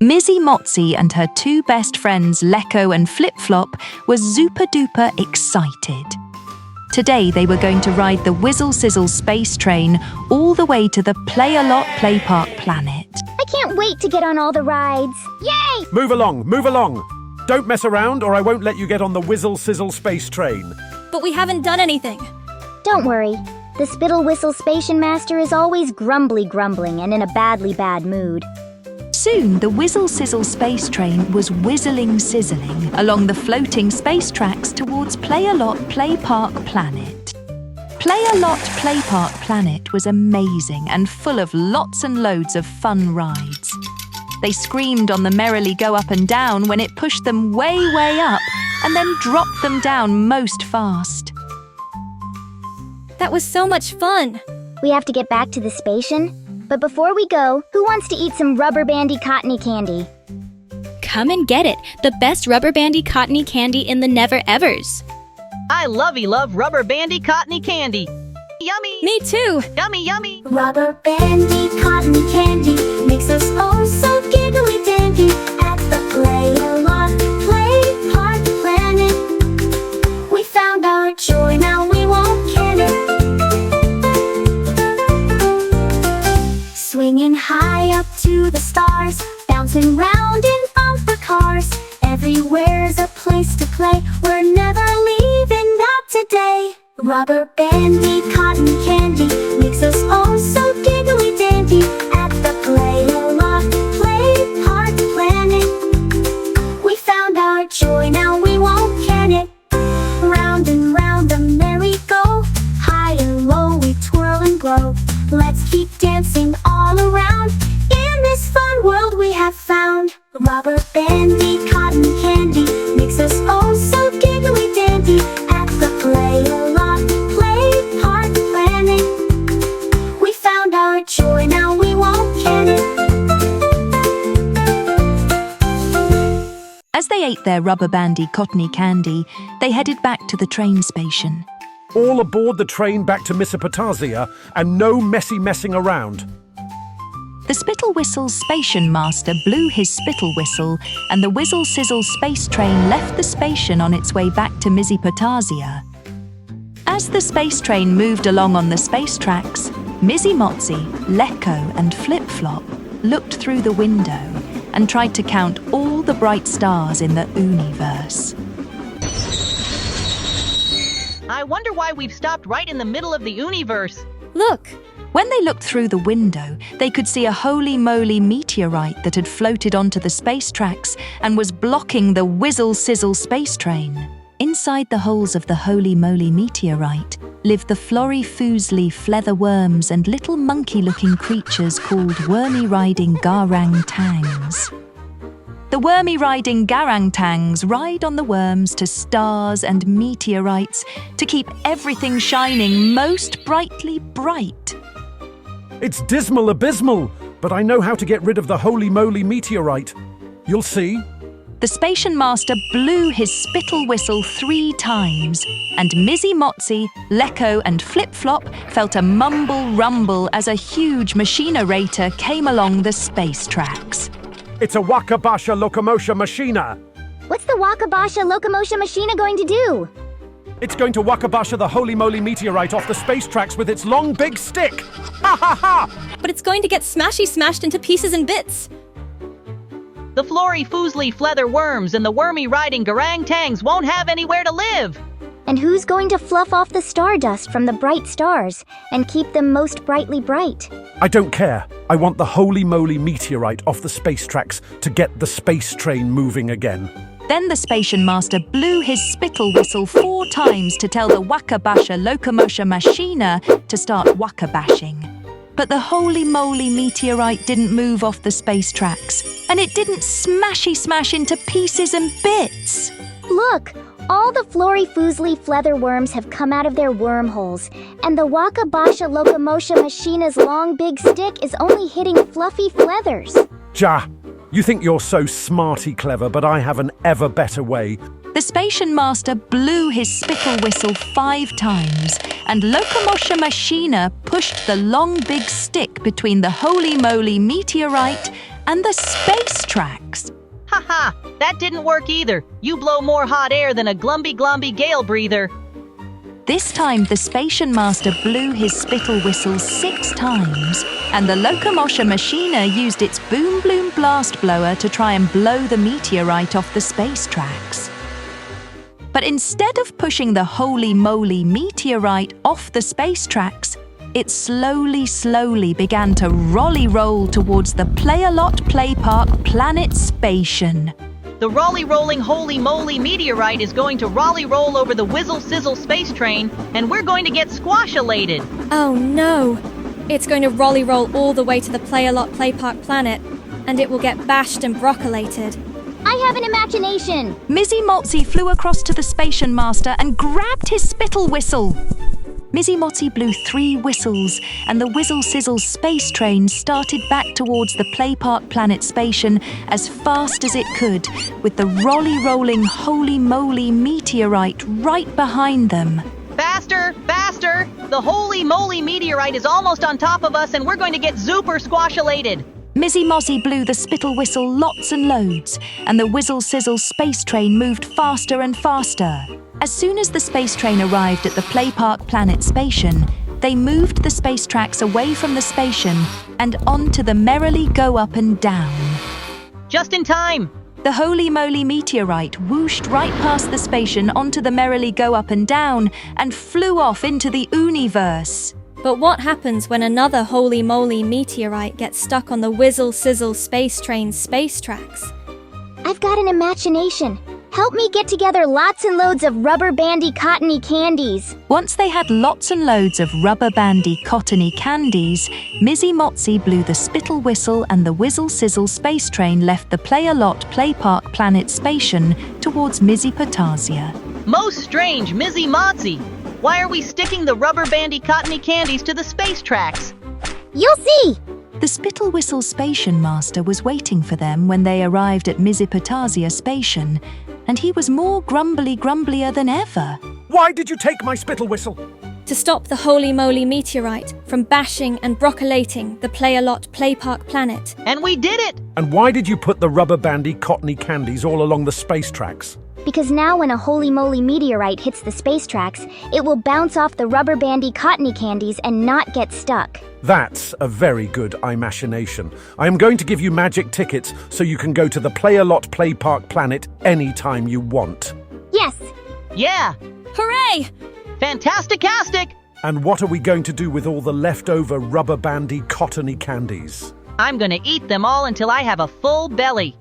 Mizzi Mozzi and her two best friends Lekko and Flip-Flop were super-duper excited. Today they were going to ride the Wizzle-Sizzle Space-Train all the way to the Play-A-Lot Play Park planet. I can't wait to get on all the rides. Yay! Move along, move along. Don't mess around or I won't let you get on the Wizzle-Sizzle Space-Train. But we haven't done anything. Don't worry. The Spittle-Whistle Station Master is always grumbling and in a badly bad mood. Soon, the Wizzle-Sizzle Space-Train was whizzling-sizzling along the floating space tracks towards Play-A-Lot Play Park planet. Play-A-Lot Play Park planet was amazing and full of lots and loads of fun rides. They screamed on the merrily go up and down when it pushed them way up and then dropped them down most fast. That was so much fun. We have to get back to the station. But before we go, who wants to eat some rubber bandy cottony candy? Come and get it, the best rubber bandy cottony candy in the never-evers. I love rubber bandy cottony candy. Yummy! Me too! Yummy, yummy! Rubber bandy cottony candy makes us oh so giggly dandy at the Play-A-Lot Play Park planet. We found our joy, now we won't can it. Swinging high up to the stars, bouncing round in bumper cars. Everywhere's a place to play, we're never leaving out today. Rubber bandy cotton candy makes us oh so giggly dandy at the Play-A-Lot Play Park planet. We found our joy, now we won't can it. Round and round the merry-go, high and low we twirl and glow. Let's keep dancing all around in this fun world we have found. Rubber bandy cotton candy makes us oh so giggly dandy at the Play-A-Lot Play Park planet. We found our joy, now we won't can it. As they ate their rubber bandy cottony candy, they headed back to the train station. All aboard the train back to Mesopotamia and no messing around. The Spittle-Whistle Station Master blew his spittle whistle and the Wizzle-Sizzle Space-Train left the station on its way back to Mesopotamia. As the space train moved along on the space tracks, Mizzi Mozzi, Lekko and Flip-Flop looked through the window and tried to count all the bright stars in the universe. I wonder why we've stopped right in the middle of the universe. Look! When they looked through the window, they could see a Wholee-Molee Meteorite that had floated onto the space tracks and was blocking the Wizzle-Sizzle Space-Train. Inside the holes of the Wholee-Molee Meteorite lived the flory-foozly fleather worms and little monkey-looking creatures called wormy-riding garang-tangs. The wormy-riding garang-tangs ride on the worms to stars and meteorites to keep everything shining most brightly bright. It's dismal abysmal, but I know how to get rid of the Wholee-Molee Meteorite. You'll see. The Station Master blew his spittle whistle 3 times, and Mizzi Mozzi, Lekko and Flip-Flop felt a mumble-rumble as a huge machinerator came along the space tracks. It's a Wakabasha Locomotion Machina. What's the Wakabasha Locomotion Machina going to do? It's going to Wakabasha the Wholee-Molee Meteorite off the space tracks with its long big stick. Ha ha ha! But it's going to get smashed into pieces and bits. The flory-foozly fleather worms and the wormy-riding garang-tangs won't have anywhere to live. And who's going to fluff off the stardust from the bright stars and keep them most brightly bright? I don't care. I want the Wholee-Molee Meteorite off the space tracks to get the space train moving again. Then the Station Master blew his spittle whistle 4 times to tell the Wakabasha Locomotion Machina to start wakabashing. But the Wholee-Molee Meteorite didn't move off the space tracks, and it didn't smash into pieces and bits. Look! All the flory-foozly fleather worms have come out of their wormholes, and the Wakabasha Locomotion Machina's long big stick is only hitting fluffy feathers. Ja, you think you're so smarty clever, but I have an ever better way. The station master blew his spittle whistle 5 times, and Locomotion Machina pushed the long big stick between the Wholee-Molee Meteorite and the space tracks. Haha, that didn't work either. You blow more hot air than a glumby gale breather. This time the station master blew his spittle whistle 6 times, and the Locomotion Machina used its boom bloom blast blower to try and blow the meteorite off the space tracks. But instead of pushing the Wholee-Molee Meteorite off the space tracks, it slowly began to rolly-roll towards the Play-A-Lot Play Park Planet Station. The rolling Wholee-Molee Meteorite is going to rolly-roll over the Wizzle-Sizzle Space-Train, and we're going to get squash-elated. Oh no! It's going to rolly-roll all the way to the Play-A-Lot Play Park planet, and it will get bashed and broccolated. I have an imagination! Mizzi Mozzi flew across to the station master and grabbed his spittle whistle. Mizzi Mozzi blew 3 whistles, and the Wizzle-Sizzle Space-Train started back towards the Play Park Planet Station as fast as it could, with the rolling Wholee-Molee Meteorite right behind them. Faster! Faster! The Wholee-Molee Meteorite is almost on top of us, and we're going to get super squash-elated. Mizzi Mozzi blew the spittle whistle lots and loads, and the Wizzle-Sizzle Space-Train moved faster and faster. As soon as the space train arrived at the Play Park Planet Station, they moved the space tracks away from the station and onto the Merrily Go Up and Down. Just in time! The Wholee-Molee Meteorite whooshed right past the station onto the Merrily Go Up and Down and flew off into the Universe. But what happens when another Wholee-Molee Meteorite gets stuck on the Wizzle-Sizzle Space-Train's space tracks? I've got an imagination. Help me get together lots and loads of rubber bandy cottony candies. Once they had lots and loads of rubber bandy cottony candies, Mizzi Mozzi blew the spittle whistle and the Wizzle-Sizzle Space-Train left the Play-A-Lot Play Park Planet Station towards Mizzi Potasia. Most strange, Mizzi Mozzi. Why are we sticking the rubber bandy cottony candies to the space tracks? You'll see! The spittle whistle station master was waiting for them when they arrived at Mizzi Potasia Station, and he was more grumblier than ever. Why did you take my spittle whistle? To stop the Wholee-Molee Meteorite from bashing and broccolating the Play-A-Lot Play Park planet. And we did it! And why did you put the rubber bandy cottony candies all along the space tracks? Because now when a Wholee-Molee Meteorite hits the space tracks, it will bounce off the rubber bandy cottony candies and not get stuck. That's a very good imagination. I am going to give you magic tickets so you can go to the Play-A-Lot Play Park planet anytime you want. Yes! Yeah! Hooray! Fantastic-astic! And what are we going to do with all the leftover rubber bandy cottony candies? I'm gonna eat them all until I have a full belly.